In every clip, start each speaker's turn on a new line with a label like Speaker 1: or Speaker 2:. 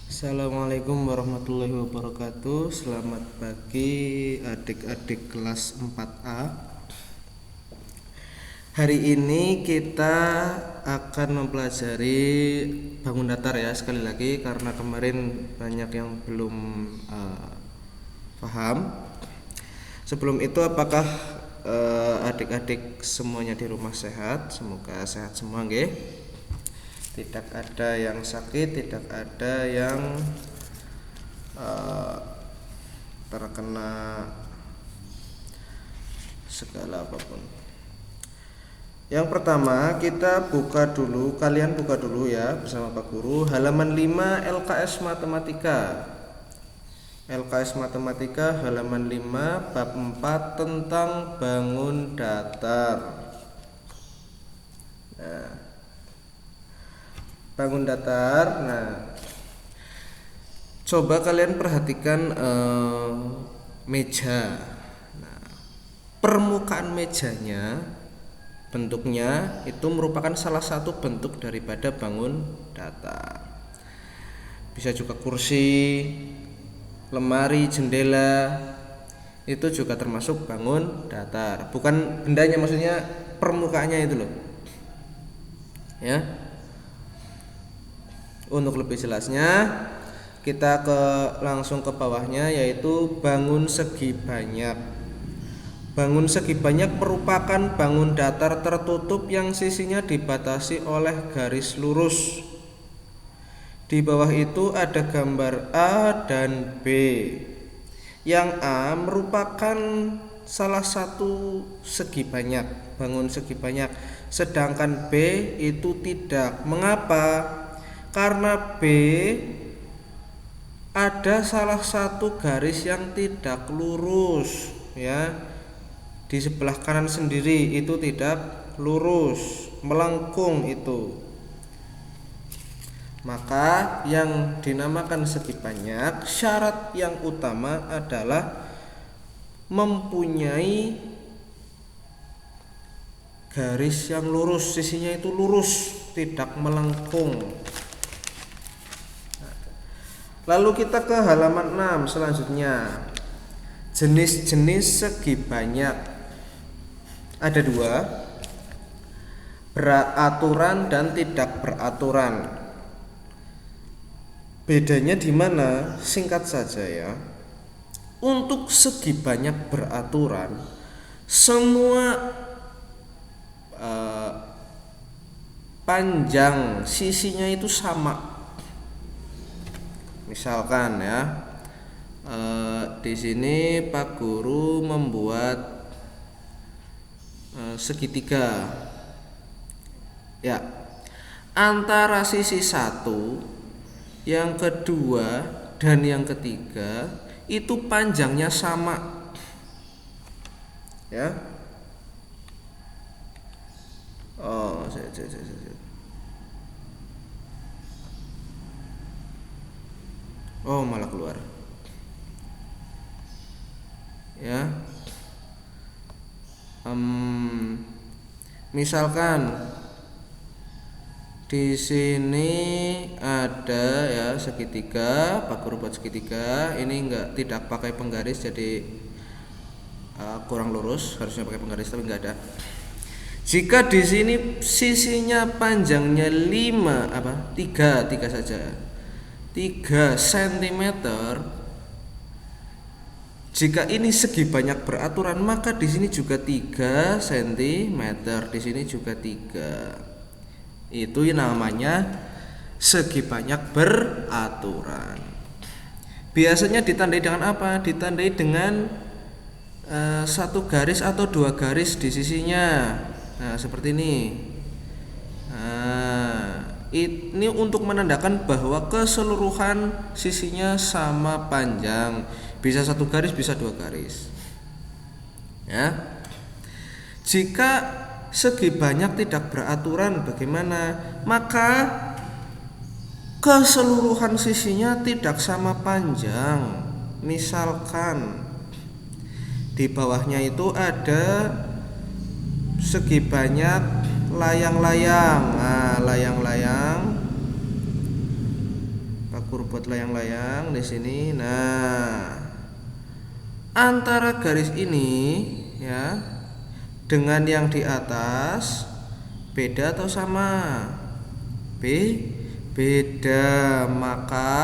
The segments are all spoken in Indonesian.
Speaker 1: Assalamualaikum warahmatullahi wabarakatuh. Selamat pagi adik-adik kelas 4A. Hari ini kita akan mempelajari bangun datar ya, sekali lagi karena kemarin banyak yang belum paham. Sebelum itu, apakah adik-adik semuanya di rumah sehat? Semoga sehat semua nggih. Tidak ada yang sakit, tidak ada yang terkena segala apapun. Yang pertama, kita kalian buka dulu ya bersama Pak Guru halaman 5 LKS Matematika. LKS Matematika halaman 5 bab 4 tentang bangun datar. Nah, bangun datar. Nah, coba kalian perhatikan meja. Nah, permukaan mejanya, bentuknya itu merupakan salah satu bentuk daripada bangun datar. Bisa juga kursi, lemari, jendela, itu juga termasuk bangun datar. Bukan bendanya, maksudnya permukaannya itu loh. Ya. Untuk lebih jelasnya, kita langsung ke bawahnya, yaitu bangun segi banyak. Bangun segi banyak merupakan bangun datar tertutup yang sisinya dibatasi oleh garis lurus. Di bawah itu ada gambar A dan B. Yang A merupakan salah satu segi banyak, bangun segi banyak, sedangkan B itu tidak. Mengapa? Karena B ada salah satu garis yang tidak lurus, ya. Di sebelah kanan sendiri itu tidak lurus, melengkung itu. Maka yang dinamakan segi banyak, syarat yang utama adalah mempunyai garis yang lurus, sisinya itu lurus, tidak melengkung. Lalu kita ke halaman 6 selanjutnya. Jenis-jenis segi banyak ada 2, beraturan dan tidak beraturan. Bedanya di mana? Singkat saja ya. Untuk segi banyak beraturan, semua panjang sisinya itu sama. Misalkan ya, di sini Pak Guru membuat segitiga. Ya, antara sisi 1, yang kedua dan yang ketiga itu panjangnya sama. Ya. Malah keluar. Ya. Misalkan di sini ada ya segitiga, Pak Guru buat segitiga. Ini tidak pakai penggaris, jadi kurang lurus, harusnya pakai penggaris tapi enggak ada. Jika di sini sisinya panjangnya 3 saja. 3 cm. Jika ini segi banyak beraturan, maka di sini juga 3 cm, di sini juga 3. Itu namanya segi banyak beraturan. Biasanya ditandai dengan apa? Ditandai dengan 1 garis atau 2 garis di sisinya. Nah, seperti ini. Ini untuk menandakan bahwa keseluruhan sisinya sama panjang. Bisa 1 garis, bisa 2 garis. Ya. Jika segi banyak tidak beraturan, bagaimana? Maka keseluruhan sisinya tidak sama panjang. Misalkan di bawahnya itu ada segi banyak layang-layang. Nah, layang-layang Pak ukur buat layang-layang di sini. Nah, antara garis ini ya dengan yang di atas beda atau sama? Beda. Maka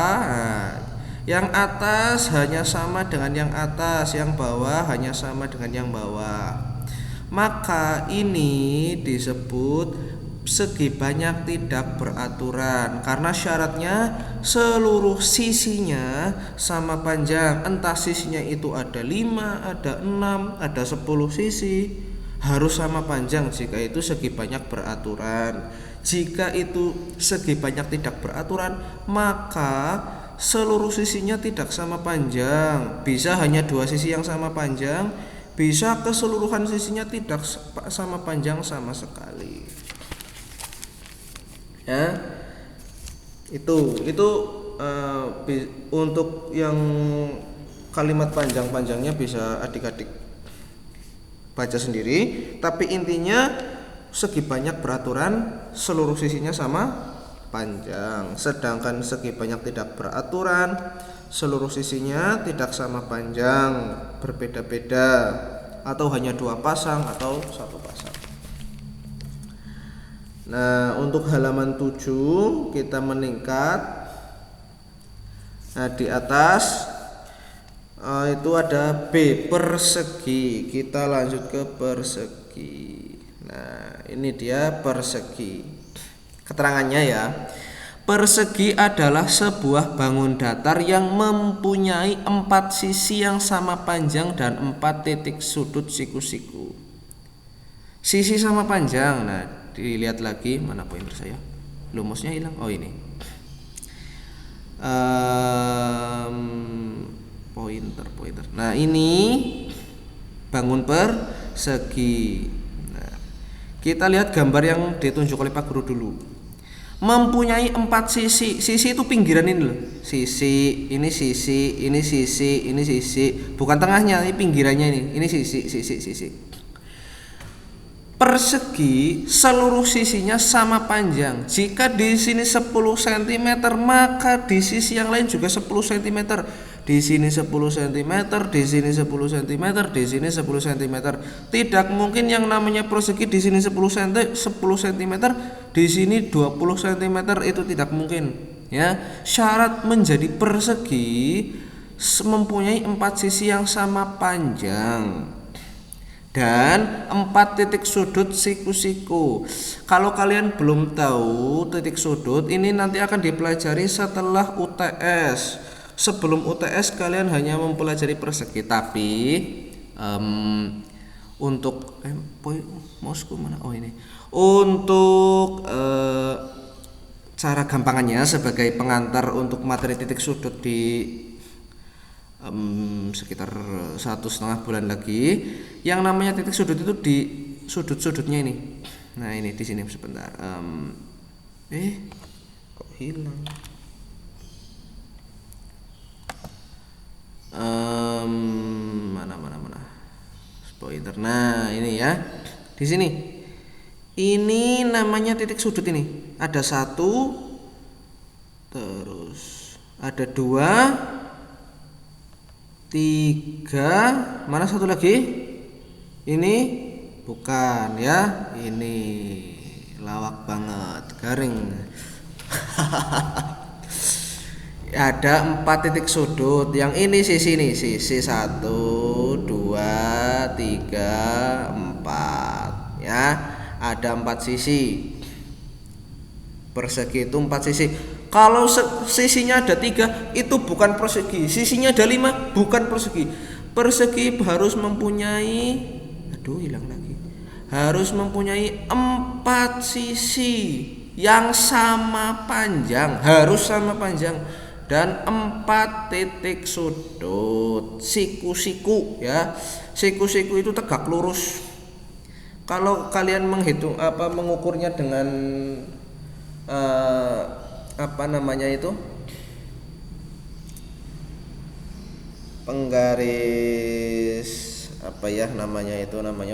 Speaker 1: yang atas hanya sama dengan yang atas, yang bawah hanya sama dengan yang bawah. Maka ini disebut segi banyak tidak beraturan karena syaratnya seluruh sisinya sama panjang. Entah sisinya itu ada 5, ada 6, ada 10 sisi, harus sama panjang jika itu segi banyak beraturan. Jika itu segi banyak tidak beraturan, maka seluruh sisinya tidak sama panjang. Bisa hanya 2 sisi yang sama panjang, bisa keseluruhan sisinya tidak sama panjang sama sekali. Ya, itu untuk yang kalimat panjang-panjangnya bisa adik-adik baca sendiri. Tapi intinya segi banyak beraturan, seluruh sisinya sama panjang. Sedangkan segi banyak tidak beraturan, seluruh sisinya tidak sama panjang, berbeda-beda, atau hanya 2 pasang atau 1 pasang. Nah, untuk halaman 7 kita meningkat. Nah, di atas itu ada B, persegi. Kita lanjut ke persegi. Nah, ini dia persegi. Keterangannya ya. Persegi adalah sebuah bangun datar yang mempunyai 4 sisi yang sama panjang dan 4 titik sudut siku-siku. Sisi sama panjang. Nah, dilihat lagi, mana pointer saya? Lumusnya hilang. Oh, ini. Pointer. Nah, ini bangun persegi. Nah, kita lihat gambar yang ditunjuk oleh Pak Guru dulu. Mempunyai 4 sisi. Sisi itu pinggiran ini loh. Sisi, ini sisi, ini sisi, ini sisi. Bukan tengahnya, ini pinggirannya ini. Ini sisi. Persegi seluruh sisinya sama panjang. Jika di sini 10 cm, maka di sisi yang lain juga 10 cm. Di sini 10 cm, di sini 10 cm, di sini 10 cm. Tidak mungkin yang namanya persegi di sini 10 cm, di sini 20 cm, itu tidak mungkin. Ya, syarat menjadi persegi mempunyai 4 sisi yang sama panjang dan 4 titik sudut siku-siku. Kalau kalian belum tahu titik sudut, ini nanti akan dipelajari setelah UTS. Sebelum UTS kalian hanya mempelajari persegi. Tapi untuk mouseku mana? Oh, ini. Untuk cara gampangannya sebagai pengantar untuk materi titik sudut di sekitar 1,5 bulan lagi. Yang namanya titik sudut itu di sudut-sudutnya ini. Nah, ini di sini sebentar. Kok hilang? Mana? Pointer. Nah, ini ya. Di sini. Ini namanya titik sudut ini. Ada 1, terus ada 2, 3, mana satu lagi? Ini bukan ya, ini lawak banget, garing. Ada 4 titik sudut. Yang ini sisi nih, sisi 1, 2, 3, 4 ya. Ada 4 sisi. Persegi itu 4 sisi. Kalau sisinya ada 3, itu bukan persegi. Sisinya ada 5, bukan persegi. Persegi harus mempunyai, harus mempunyai 4 sisi yang sama panjang, harus sama panjang, dan 4 titik sudut siku-siku ya. Siku-siku itu tegak lurus. Kalau kalian mengukurnya dengan penggaris namanya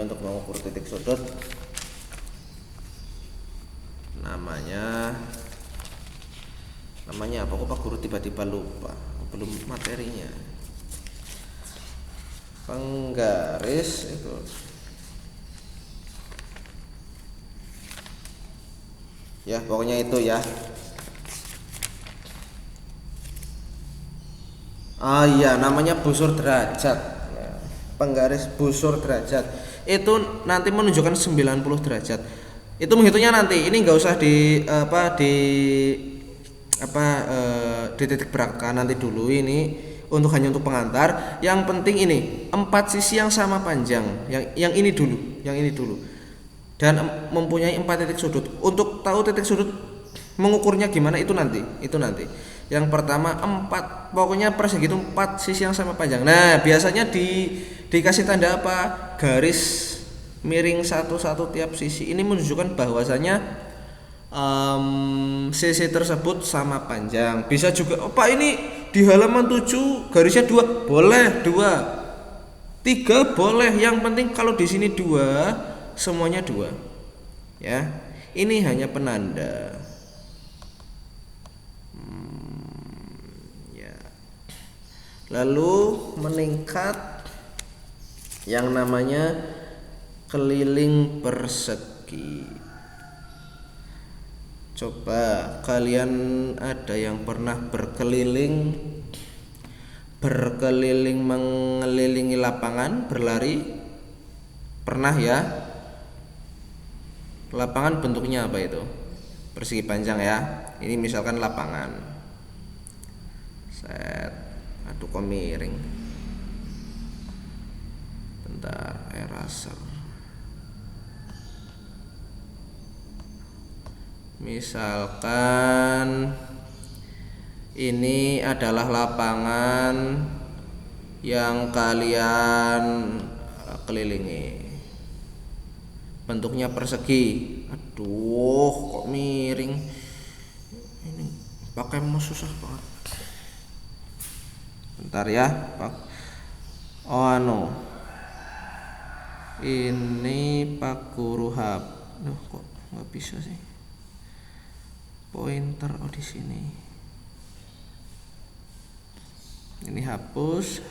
Speaker 1: untuk mengukur titik sudut, namanya Namanya apa? Kok Pak Guru tiba-tiba lupa? Belum materinya. Penggaris itu. Ya, pokoknya itu ya. Ah iya, namanya busur derajat. Penggaris busur derajat. Itu nanti menunjukkan 90 derajat. Itu menghitungnya nanti. Ini nggak usah di di titik berat nanti dulu, ini hanya untuk pengantar. Yang penting ini 4 sisi yang sama panjang. Yang ini dulu. Dan mempunyai 4 titik sudut. Untuk tahu titik sudut mengukurnya gimana itu nanti. Yang pertama 4, pokoknya persegi itu 4 sisi yang sama panjang. Nah, biasanya dikasih tanda apa? Garis miring satu-satu tiap sisi. Ini menunjukkan bahwasanya sisi tersebut sama panjang. Bisa juga, oh Pak, ini di halaman 7 garisnya 2, boleh 2, 3 boleh. Yang penting kalau di sini 2, semuanya 2. Ya. Ini hanya penanda. Ya. Lalu meningkat yang namanya keliling persegi. Coba kalian ada yang pernah berkeliling mengelilingi lapangan, berlari? Pernah ya? Lapangan bentuknya apa itu? Persegi panjang ya. Ini misalkan lapangan. Set. Aduh kok miring. Bentar, eraser. Misalkan ini adalah lapangan yang kalian kelilingi. Bentuknya persegi. Aduh, kok miring. Ini pakai mouse susah banget. Bentar ya, Pak. Oh ini Pak Guru Duh, kok nggak bisa sih. Pointer di sini. Ini hapus.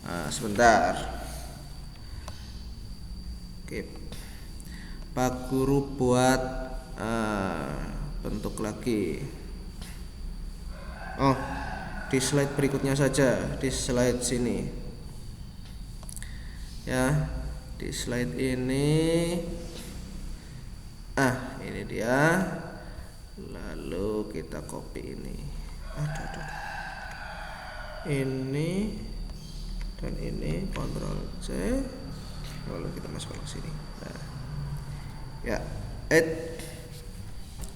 Speaker 1: Nah, sebentar. Oke. Pak Guru buat bentuk lagi. Oh, di slide berikutnya saja, di slide sini. Ya, di slide ini. Ini dia. Lalu kita copy ini. Ini dan ini, Ctrl C. Lalu kita masukkan ke sini.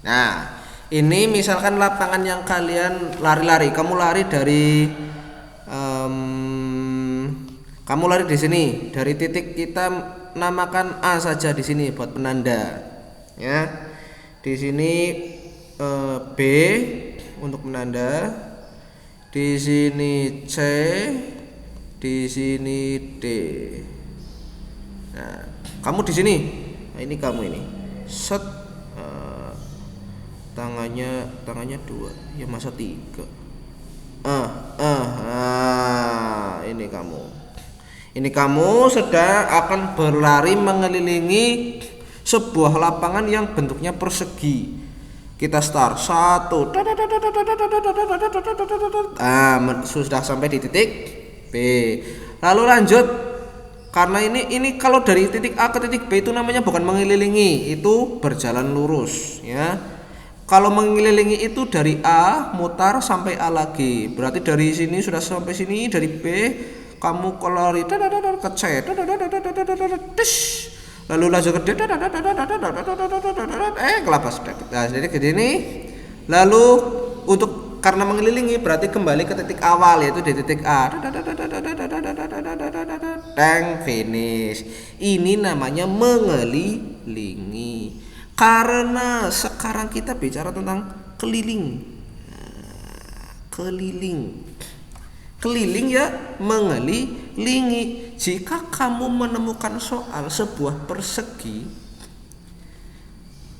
Speaker 1: Nah, ini misalkan lapangan yang kalian lari-lari. Kamu lari dari kamu lari di sini. Dari titik kita namakan A saja di sini buat penanda. Ya. Di sini B untuk penanda. Di sini C, di sini D. Nah, kamu di sini. Nah, ini kamu ini. Set. Tangannya 2. Ya masa 3. Ini kamu sedang akan berlari mengelilingi sebuah lapangan yang bentuknya persegi. Kita start 1. Sudah sampai di titik B. Lalu lanjut. Karena ini kalau dari titik A ke titik B itu namanya bukan mengelilingi, itu berjalan lurus ya. Kalau mengelilingi itu dari A mutar sampai A lagi. Berarti dari sini sudah sampai sini, dari B kamu lari ke C. Lalu lanjut ke D. Kelapas. Nah, jadi ke sini. Lalu karena mengelilingi berarti kembali ke titik awal, yaitu di titik A. Finish. Ini namanya mengelilingi. Karena sekarang kita bicara tentang keliling. Keliling ya, mengelilingi. jika kamu menemukan soal sebuah persegi,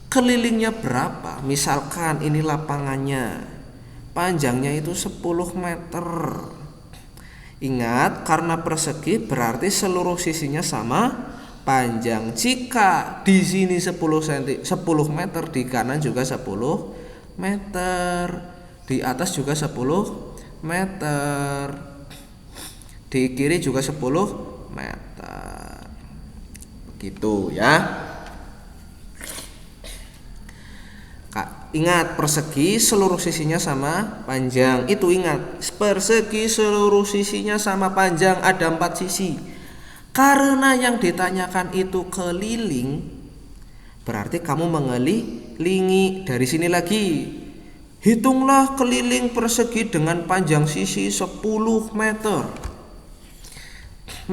Speaker 1: kelilingnya berapa? Misalkan ini lapangannya, panjangnya itu 10 meter. Ingat, karena persegi berarti seluruh sisinya sama panjang. Jika di sini 10 meter, di kanan juga 10 meter, di atas juga 10 meter, di kiri juga 10 meter. Begitu ya. Ingat, persegi seluruh sisinya sama panjang. Itu ingat, persegi seluruh sisinya sama panjang, ada 4 sisi. Karena yang ditanyakan itu keliling, berarti kamu mengelilingi. Dari sini lagi, hitunglah keliling persegi dengan panjang sisi 10 meter.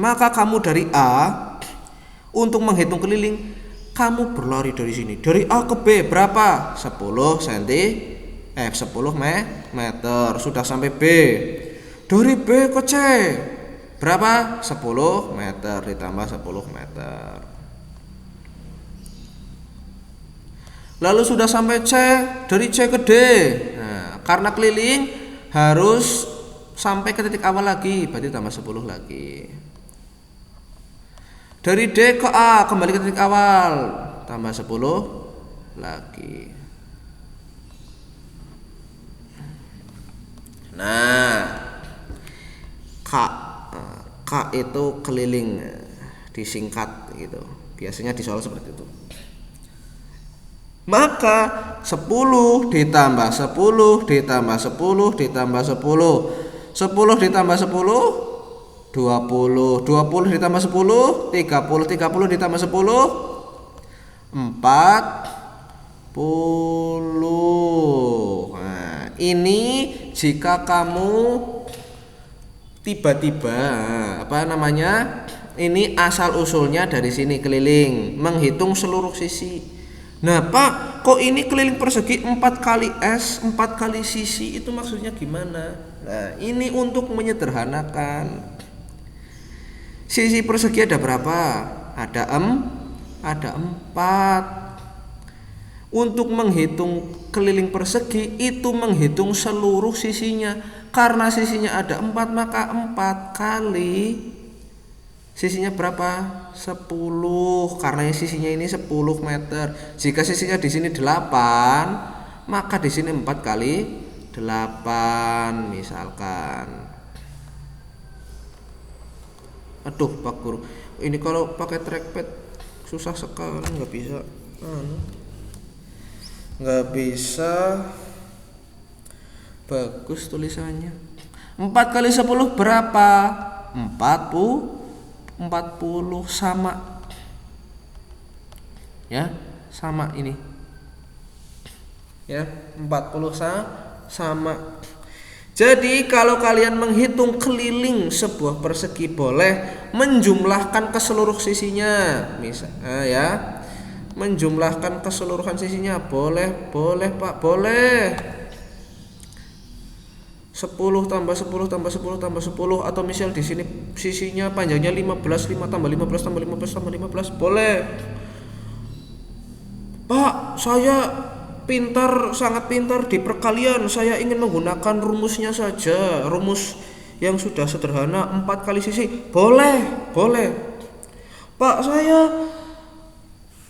Speaker 1: Maka kamu dari A, untuk menghitung keliling, kamu berlari dari sini, dari A ke B berapa? 10 meter. Sudah sampai B. Dari B ke C berapa? 10 meter ditambah 10 meter. Lalu sudah sampai C, dari C ke D. Nah, karena keliling harus sampai ke titik awal lagi, berarti tambah 10 lagi. Dari D ke A, kembali ke titik awal, tambah 10 lagi. Nah, K itu keliling, disingkat gitu. Biasanya di soal seperti itu. Maka 10 ditambah 10 ditambah 10 ditambah 10, 10 ditambah 10 20, 20 ditambah 10 30, 30 ditambah 10 40. Nah, ini jika kamu tiba-tiba ini asal usulnya dari sini keliling, menghitung seluruh sisi. Nah, Pak, kok ini keliling persegi 4 kali S, 4 kali sisi, itu maksudnya gimana? Nah, ini untuk menyederhanakan. Sisi persegi ada berapa? Ada 4. Untuk menghitung keliling persegi itu menghitung seluruh sisinya. Karena sisinya ada 4, maka 4 kali sisinya berapa? 10. Karena sisinya ini 10 meter. Jika sisinya di sini 8, maka di sini 4 kali 8 misalkan. Aduh Pak Guru, ini kalau pakai trackpad susah sekali, nggak bisa bagus tulisannya. 4 kali 10 berapa? 40 sama ya, sama ini ya, 40 sama. Jadi kalau kalian menghitung keliling sebuah persegi, boleh menjumlahkan ke seluruh sisinya, ya, menjumlahkan keseluruhan sisinya, boleh Pak, boleh. 10 tambah 10 tambah 10 tambah 10, atau misal di sini sisinya panjangnya 15, 5 tambah 15 tambah 15 tambah 15, boleh. Pak, saya sangat pintar di perkalian, saya ingin menggunakan rumusnya saja, rumus yang sudah sederhana, 4 kali sisi, boleh. Pak, saya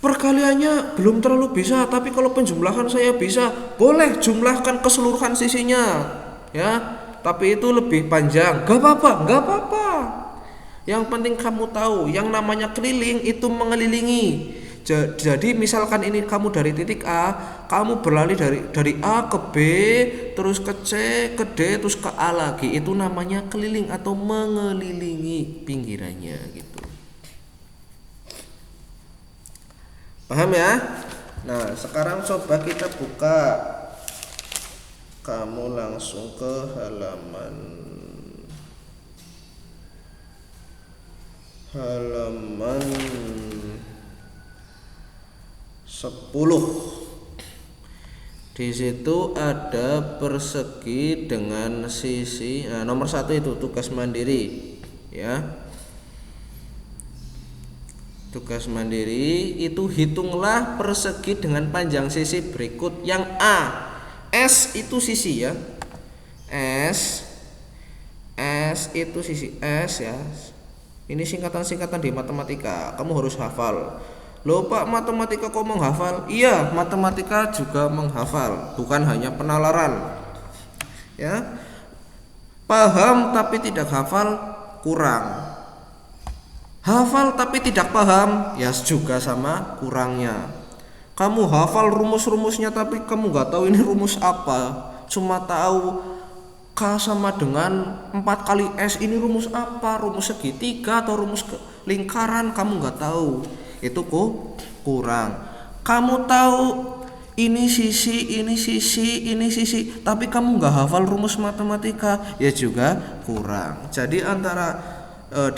Speaker 1: perkaliannya belum terlalu bisa, tapi kalau penjumlahan saya bisa, boleh, jumlahkan keseluruhan sisinya ya, tapi itu lebih panjang, gak apa-apa. Yang penting kamu tahu, yang namanya keliling itu mengelilingi. Jadi misalkan ini kamu dari titik A, kamu berlari dari A ke B, terus ke C, ke D, terus ke A lagi. Itu namanya keliling atau mengelilingi pinggirannya gitu. Paham ya? Nah, sekarang coba kita buka. Kamu langsung ke halaman 10. Di situ ada persegi dengan sisi. Nah, nomor 1 itu tugas mandiri, ya. Tugas mandiri itu hitunglah persegi dengan panjang sisi berikut yang A. S itu sisi ya. S itu sisi S ya. Ini singkatan-singkatan di matematika. Kamu harus hafal. Loh Pak, matematika kok menghafal? Iya, matematika juga menghafal, bukan hanya penalaran. Ya. Paham tapi tidak hafal kurang. Hafal tapi tidak paham ya juga sama kurangnya. Kamu hafal rumus-rumusnya tapi kamu nggak tahu ini rumus apa. Cuma tahu K sama dengan 4 kali S, ini rumus apa? Rumus segitiga atau rumus lingkaran, kamu nggak tahu. Itu kok kurang. Kamu tahu ini sisi, ini sisi, ini sisi, tapi kamu nggak hafal rumus matematika, ya juga kurang. Jadi antara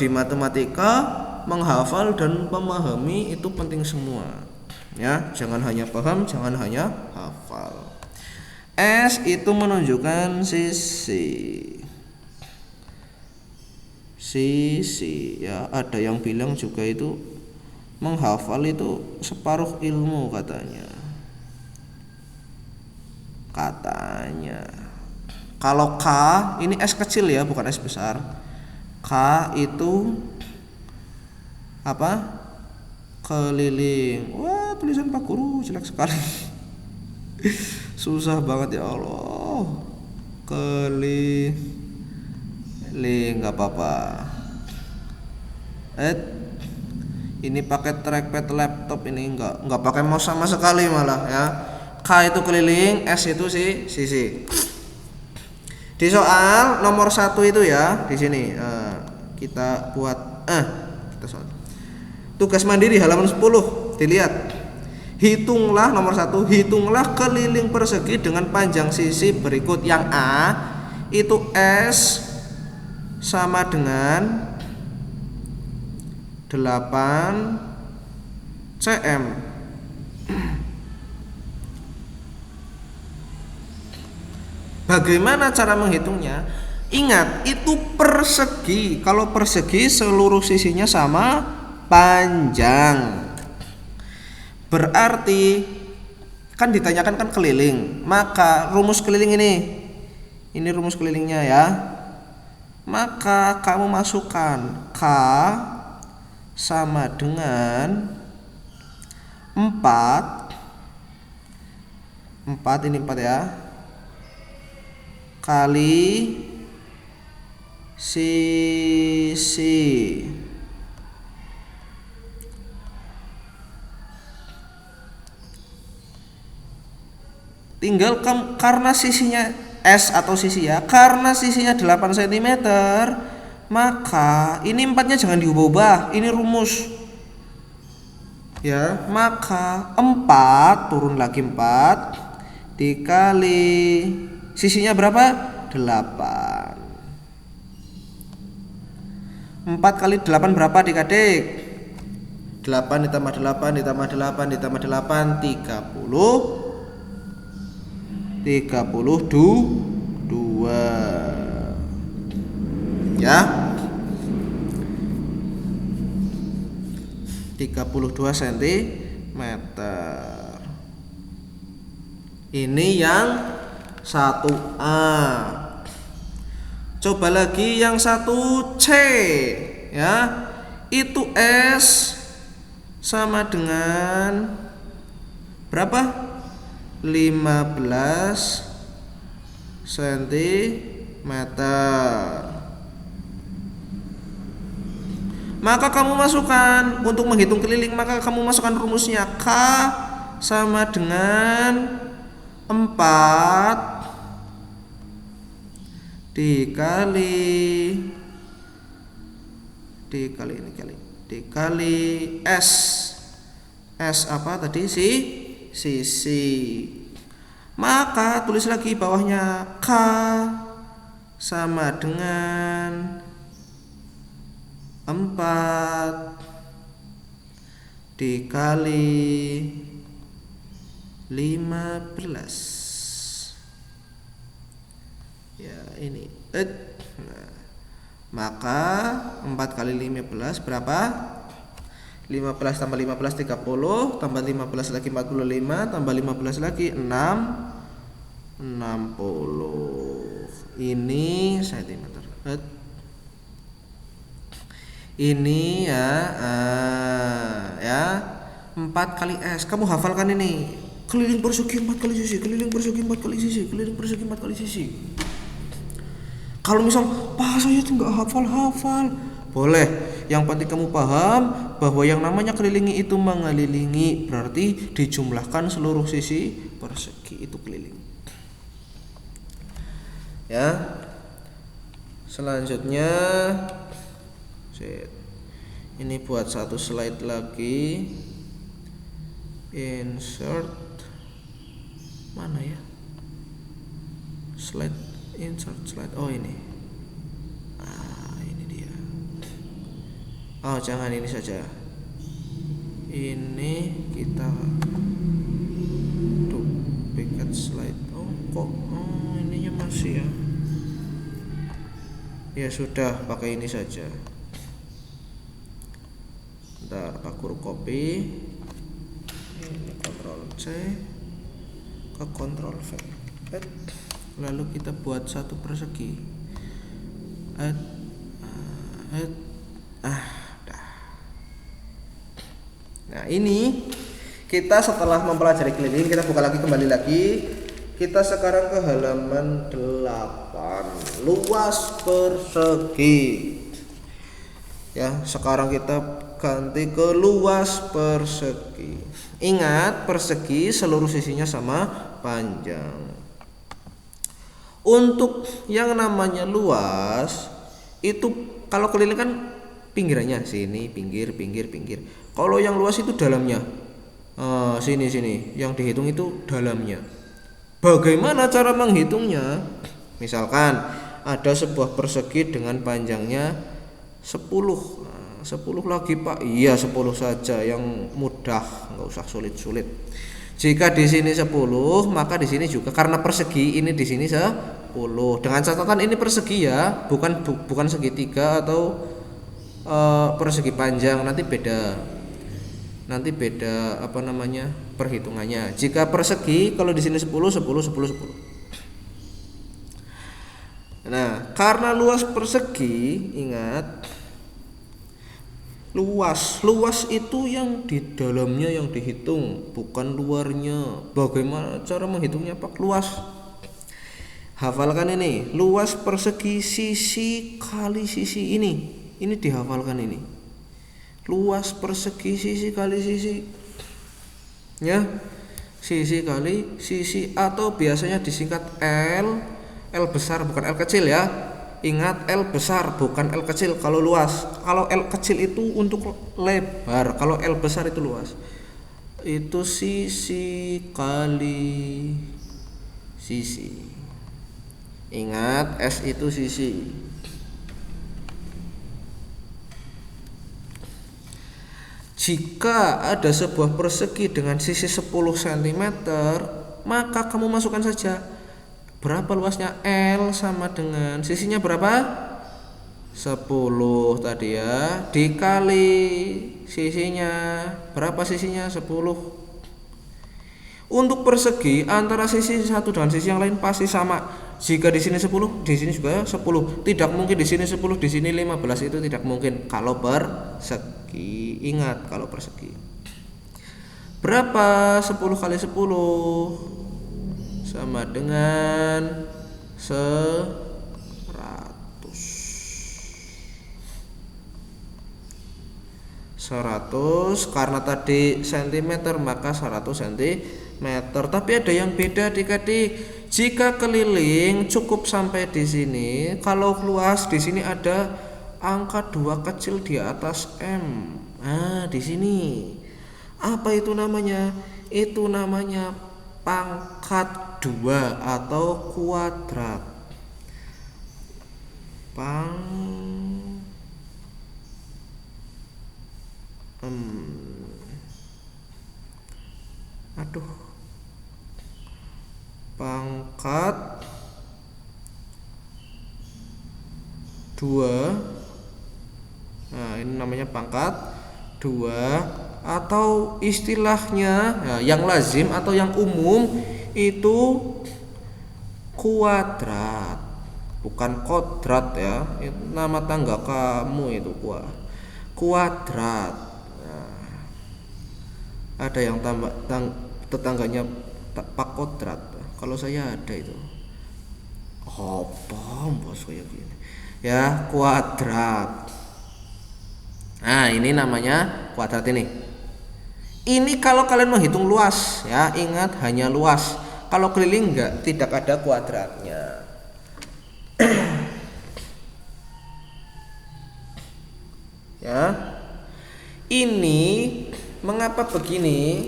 Speaker 1: di matematika menghafal dan memahami itu penting semua. Ya, jangan hanya paham, jangan hanya hafal. S itu menunjukkan sisi ya. Ada yang bilang juga itu menghafal itu separuh ilmu katanya. Kalau K ini S kecil ya, bukan S besar. K itu apa? Keliling. Wah, tulisan Pak Guru jelek sekali. Susah banget ya Allah. Keliling nggak apa-apa. Ini pakai trackpad laptop, ini nggak pakai mouse sama sekali malah ya. K itu keliling, S itu sisi. Di soal nomor 1 itu ya, di sini kita buat kita soal. Tugas mandiri halaman 10, dilihat. Hitunglah nomor 1, hitunglah keliling persegi dengan panjang sisi berikut yang A itu S sama dengan 8 cm. Bagaimana cara menghitungnya? Ingat, itu persegi. Kalau persegi seluruh sisinya sama panjang. Berarti kan ditanyakan kan keliling, maka rumus keliling ini rumus kelilingnya ya. Maka kamu masukkan K sama dengan 4 ini 4 ya, kali sisi. Tinggal karena sisinya S atau sisi ya, karena sisinya 8 cm, maka ini 4-nya jangan diubah-ubah, ini rumus ya. Maka 4 turun lagi 4 dikali sisinya berapa? 8. 4 kali 8 berapa adik-adik? 8 ditambah 8 ditambah 8 ditambah 8 32 ya, 32 cm. Ini yang 1A. Coba lagi yang 1C ya. Itu S sama dengan berapa? 15 cm. Maka kamu masukkan untuk menghitung keliling, maka kamu masukkan rumusnya K sama dengan 4 dikali S. S apa tadi sisi. Maka tulis lagi bawahnya K sama dengan 4 dikali 15 ya, ini nah, maka 4 kali 15 berapa? 15 tambah 15 30, tambah 15 lagi 45, tambah 15 lagi 60. Ini cm. Ini ya 4 kali S. Kamu hafalkan ini. Keliling persegi 4 kali sisi, keliling persegi 4 kali sisi, keliling persegi 4 kali sisi. Kalau misal, Pak saya tuh nggak hafal, boleh. Yang penting kamu paham bahwa yang namanya kelilingi itu mengelilingi, berarti dijumlahkan seluruh sisi persegi itu keliling. Ya. Selanjutnya, ini buat satu slide lagi. Insert mana ya? Insert slide. Oh ini. Ini dia. Oh jangan ini saja. Ini kita duplicate slide. Oh kok? Ininya masih ya. Ya sudah, pakai ini saja. Bentar, Pak Guru copy. Ini Ctrl C ke Ctrl V. Lalu kita buat satu persegi. Nah ini kita setelah mempelajari keliling, kita buka lagi, kembali lagi. Kita sekarang ke halaman 8, luas persegi. Ya, sekarang kita ganti ke luas persegi. Ingat, persegi seluruh sisinya sama panjang. Untuk yang namanya luas itu kalau keliling kan pinggirannya sini, pinggir. Kalau yang luas itu dalamnya. Sini. Yang dihitung itu dalamnya. Bagaimana cara menghitungnya? Misalkan ada sebuah persegi dengan panjangnya 10. 10 lagi Pak. Iya 10 saja yang mudah, nggak usah sulit-sulit. Jika di sini 10, maka di sini juga karena persegi ini di sini 10. Dengan catatan ini persegi ya, bukan segitiga atau persegi panjang, nanti beda perhitungannya. Jika persegi kalau di sini 10. Nah, karena luas persegi, ingat luas itu yang di dalamnya yang dihitung, bukan luarnya. Bagaimana cara menghitungnya Pak? Luas, hafalkan ini, luas persegi sisi kali sisi ini dihafalkan ini. Luas persegi sisi kali sisi, ya, sisi kali sisi, atau biasanya disingkat L besar bukan L kecil ya. Ingat, L besar bukan L kecil kalau luas. Kalau L kecil itu untuk lebar, kalau L besar itu luas. Itu sisi kali sisi. Ingat, S itu sisi. Jika ada sebuah persegi dengan sisi 10 cm, maka kamu masukkan saja berapa luasnya. L sama dengan sisinya berapa? 10 tadi ya, dikali sisinya. Berapa sisinya? 10. Untuk persegi antara sisi satu dengan sisi yang lain pasti sama. Jika di sini 10, di sini juga 10. Tidak mungkin di sini 10, di sini 15, itu tidak mungkin kalau persegi. Ingat kalau persegi. Berapa 10 kali 10? Sama dengan 100. Karena tadi cm maka 100 cm. Tapi ada yang beda adik-adik. Jika keliling cukup sampai di sini. Kalau luas di sini ada angka 2 kecil di atas M. Nah, di sini. Apa itu namanya? Itu namanya pangkat 2 atau kuadrat. Pangkat 2. Nah, ini namanya pangkat 2 atau istilahnya ya, yang lazim atau yang umum itu kuadrat, bukan kodrat ya. Itu nama tangga kamu itu kuadrat. Nah, ada yang tetangganya Pak Kodrat. Kalau saya ada itu. Apa bos kayak gini? Ya, kuadrat. Nah, ini namanya kuadrat ini. Ini kalau kalian menghitung luas ya, ingat hanya luas. Kalau keliling enggak, tidak ada kuadratnya. Ya. Ini mengapa begini?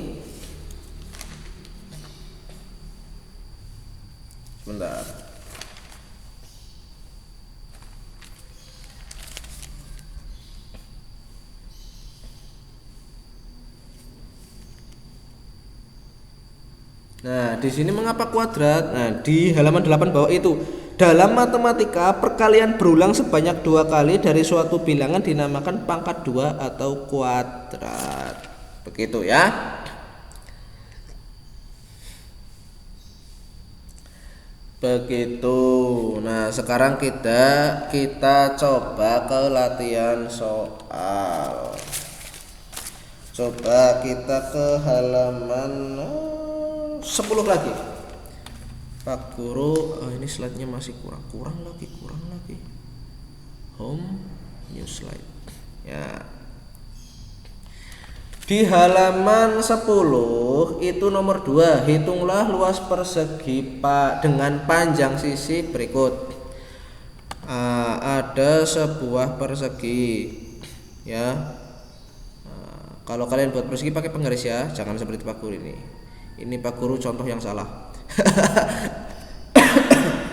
Speaker 1: Sebentar. Nah, di sini mengapa kuadrat? Nah, di halaman 8 bawah itu. Dalam matematika, perkalian berulang sebanyak 2 kali dari suatu bilangan dinamakan pangkat 2 atau kuadrat. Begitu ya. Begitu. Nah, sekarang kita coba ke latihan soal. Coba kita ke halaman 10 lagi. Pak Guru, ini slide-nya masih kurang lagi. Home, new slide. Ya. Di halaman 10 itu nomor 2, hitunglah luas persegi dengan panjang sisi berikut. Ada sebuah persegi ya. Kalau kalian buat persegi pakai penggaris ya, jangan seperti Pak Guru ini. Ini Pak Guru contoh yang salah.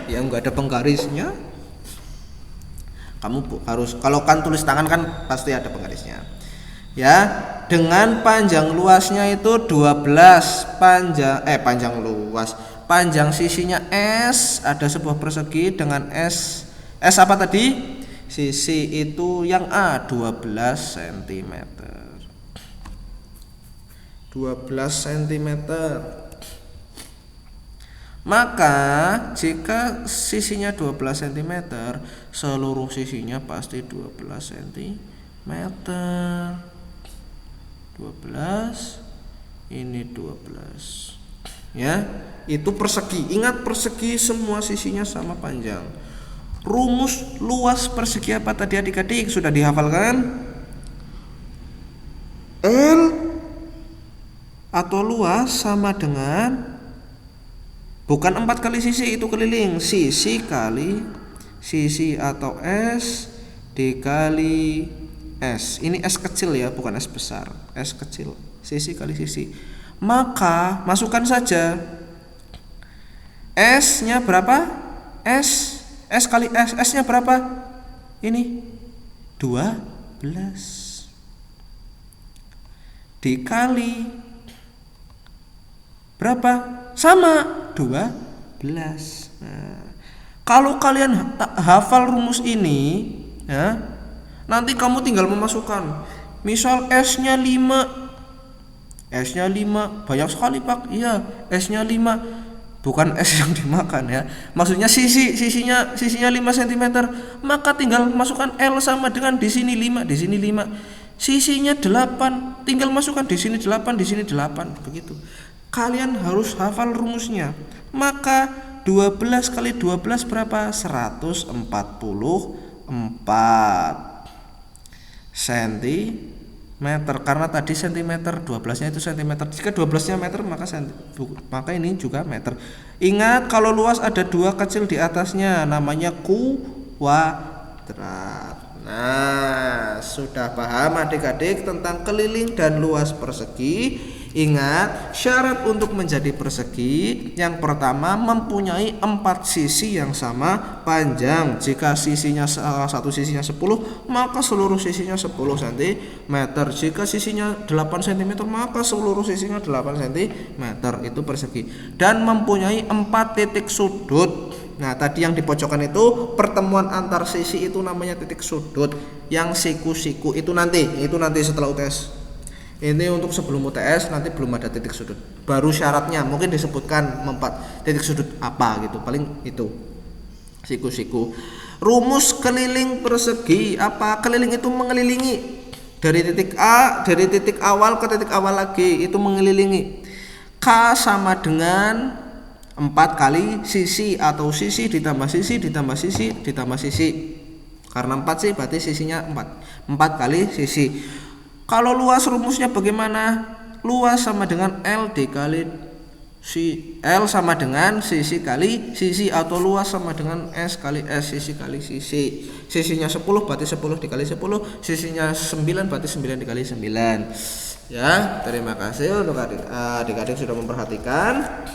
Speaker 1: Yang enggak ada penggarisnya. Kamu harus, kalau kan tulis tangan kan pasti ada penggarisnya. Ya, dengan panjang luasnya itu 12, panjang luas. Panjang sisinya S, ada sebuah persegi dengan S apa tadi? Sisi itu yang A 12 cm. 12 cm. Maka jika sisinya 12 cm, seluruh sisinya pasti 12 cm. 12, ini 12. Ya, itu persegi. Ingat persegi semua sisinya sama panjang. Rumus luas persegi apa tadi adik-adik? Sudah dihafalkan? L atau luas sama dengan, bukan 4 kali sisi, itu keliling. Sisi kali sisi atau S dikali S. Ini S kecil ya, bukan S besar. S kecil. Sisi kali sisi. Maka masukkan saja. S-nya berapa? S kali S. S-nya berapa? Ini 12. Dikali berapa? Sama 12. Nah, kalau kalian hafal rumus ini ya, nanti kamu tinggal memasukkan. Misal S-nya 5. S-nya 5. Banyak sekali, Pak. Iya, S-nya 5. Bukan S yang dimakan ya. Maksudnya sisinya 5 cm. Maka tinggal masukkan L sama dengan di sini 5, di sini 5. Sisinya 8, tinggal masukkan di sini 8, di sini 8, begitu. Kalian harus hafal rumusnya. Maka 12 kali 12 berapa? 144 cm, karena tadi cm, 12-nya itu cm. Jika 12-nya meter maka ini juga meter. Ingat, kalau luas ada 2 kecil di atasnya, namanya kuadrat. Nah, sudah paham adik-adik tentang keliling dan luas persegi? Ingat, syarat untuk menjadi persegi yang pertama mempunyai 4 sisi yang sama panjang. Jika sisinya salah satu sisinya 10, maka seluruh sisinya 10 cm. Jika sisinya 8 cm, maka seluruh sisinya 8 cm. Itu persegi. Dan mempunyai 4 titik sudut. Nah, tadi yang di pojokan itu pertemuan antar sisi itu namanya titik sudut. Yang siku-siku itu nanti setelah UTS. Ini untuk sebelum UTS nanti belum ada titik sudut. Baru syaratnya mungkin disebutkan titik sudut apa gitu. Paling itu. Siku-siku. Rumus keliling persegi apa? Keliling itu mengelilingi dari titik A, dari titik awal ke titik awal lagi itu mengelilingi. K sama dengan 4 kali sisi atau sisi ditambah sisi ditambah sisi ditambah sisi. Karena 4 sih berarti sisinya 4 kali sisi. Kalau luas rumusnya bagaimana? Luas sama dengan L dikali L sama dengan sisi kali sisi, atau luas sama dengan S kali S, sisi kali sisi. Sisinya 10 berarti 10 dikali 10, sisinya 9 berarti 9 dikali 9. Ya, terima kasih untuk adik-adik sudah memperhatikan.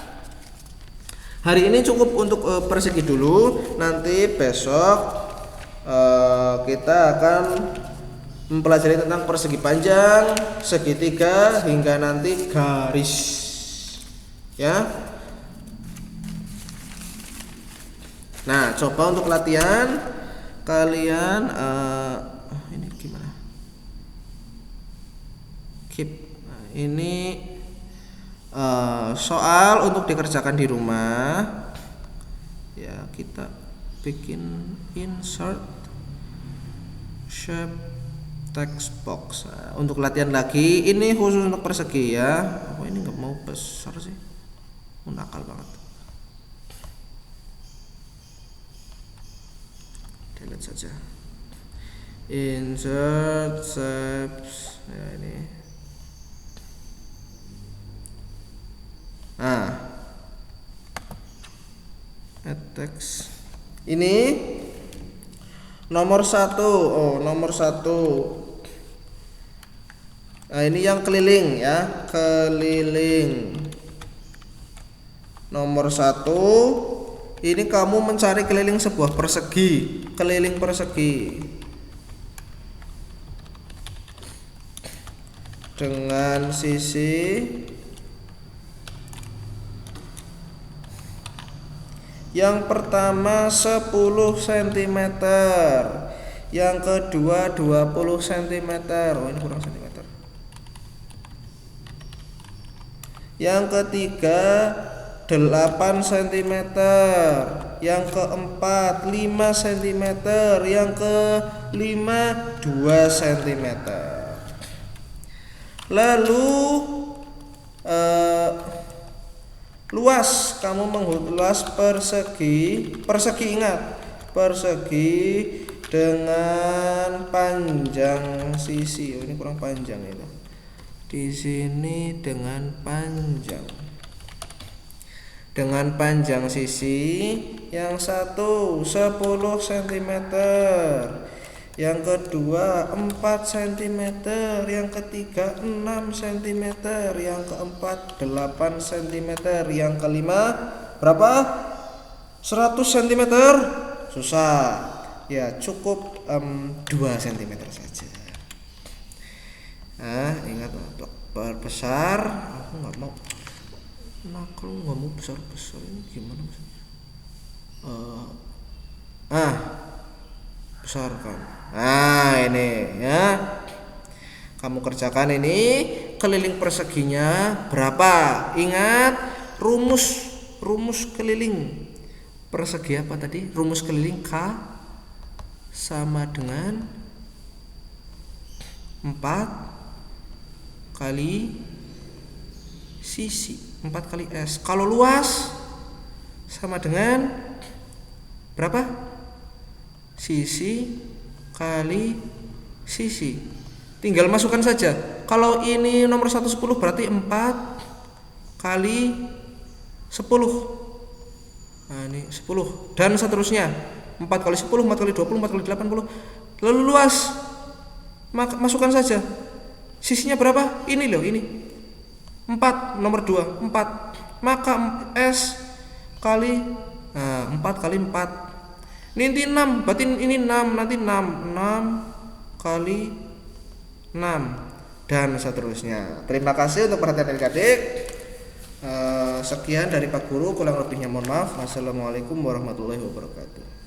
Speaker 1: Hari ini cukup untuk persegi dulu. Nanti besok kita akan mempelajari tentang persegi panjang, segitiga, hingga nanti garis. Ya. Nah, coba untuk latihan kalian ini gimana? Keep. Nah, ini soal untuk dikerjakan di rumah. Ya, kita bikin insert shape text box. Nah, untuk latihan lagi, ini khusus untuk persegi ya. Apa ini nggak mau besar sih? Nakal banget. Delete saja. Insert shapes. Ya, ini. Nah, add text. Ini nomor 1. Oh, nomor 1. Nah, ini yang keliling ya, keliling. Nomor 1. Ini kamu mencari keliling sebuah persegi, keliling persegi. Dengan sisi yang pertama 10 cm, yang kedua 20 cm. Oh, ini kurang cm. Yang ketiga 8 cm, yang keempat 5 cm, yang kelima 2 cm. Lalu luas, kamu mengluas persegi ingat, persegi dengan panjang sisi. Oh, ini kurang panjang itu. Di sini dengan panjang sisi, yang satu 10 cm, yang kedua 4 cm, yang ketiga 6 cm, yang keempat 8 cm, yang kelima berapa? 100 cm. Susah ya, cukup 2 cm saja. Nah, ingat perbesar. Aku nggak mau. Nah, kalau nggak mau besar-besar ini gimana maksudnya? Besarkan. Nah, ini ya. Kamu kerjakan ini, keliling perseginya berapa? Ingat rumus keliling persegi apa tadi? Rumus keliling K sama dengan 4 kali sisi, 4 kali S. Kalau luas sama dengan berapa? Sisi kali sisi. Tinggal masukkan saja. Kalau ini nomor 110 berarti 4 kali 10. Nah, ini 10 dan seterusnya. 4 kali 10, 4 kali 20, 4 kali 80. Lalu luas, masukkan saja. Sisinya berapa? Ini loh, ini 4, nomor 2, 4. Maka S kali 4 kali 4. Nanti 6, berarti ini 6, nanti 6 kali 6 dan seterusnya. Terima kasih untuk perhatian adik-adik. Sekian dari Pak Guru, kurang lebihnya mohon maaf. Wassalamualaikum warahmatullahi wabarakatuh.